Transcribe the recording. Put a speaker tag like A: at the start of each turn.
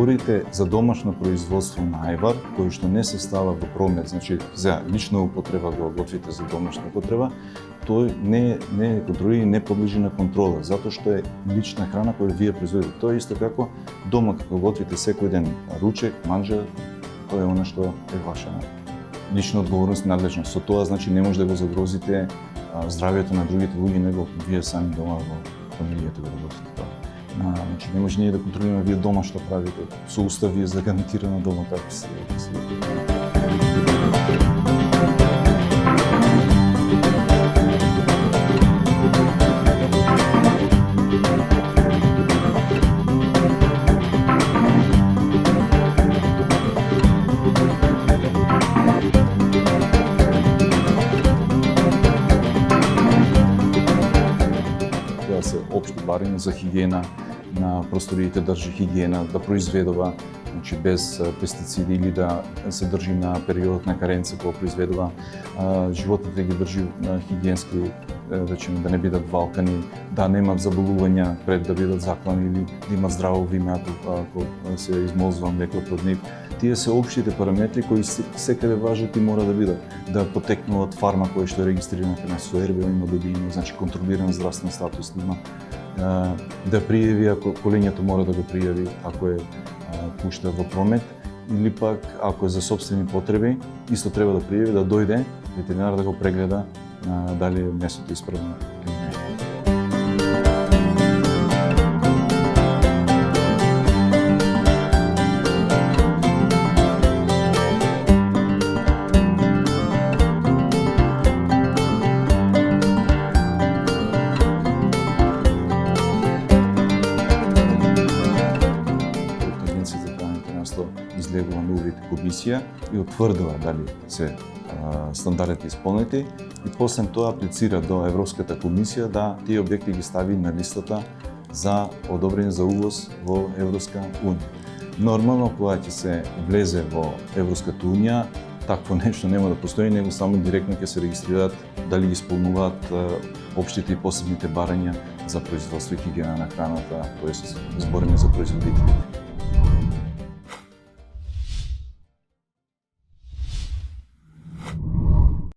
A: зборите за домашно производство на ајвар, кој што не се става во промет, значи за лична употреба го готвите за домашна употреба, тој не контролира и не подлежи на контрола, затоа што е лична храна која вие производите. Тоа е исто како дома како готвите секој ден ручек, манџа, тоа е она што е ваша лична одговорност и надлежност. Со тоа значи не може да го загрозите здравјето на другите луѓе, него вие сами дома во фамилијата го работите тоа. Значи не може ние да контролираме вие дома што правите. Со устав ви е загарантирано дома како се. Се општи барања за хигиена на просториите, држи хигиена, да произведува, значи без пестициди или да се држи на периодот на каренца кога произведува, животните ги држи на хигиенски, речеме да не бидат валкани, да немат заболувања пред да бидат заклани или да имат здраво виме ако се измолзува млекото од нив. Тие се општите параметри кои секаде важат и мора да бидат. Да потекнуваат фарма која што е регистрирана кај нас со РВО има добиено, значи контролиран здравствен статус има. Да пријави ако колењето мора да го пријави ако е пушта во промет или пак ако е за сопствени потреби, исто треба да пријави да дојде ветеринар да го прегледа дали месото е исправно или не. Излегува на увид комисија и утврдила дали се стандардите исполнети и после тоа аплицира до Европската комисија да тие објекти ги стави на листата за одобрение за увоз во Европска унија. Нормално кога ќе се влезе во Европската унија, такво нешто нема да постои, него само директно ќе се регистрираат дали ги исполнуваат општите и посебните барања за производство и хигиена на храната, тоест збориме за производителите.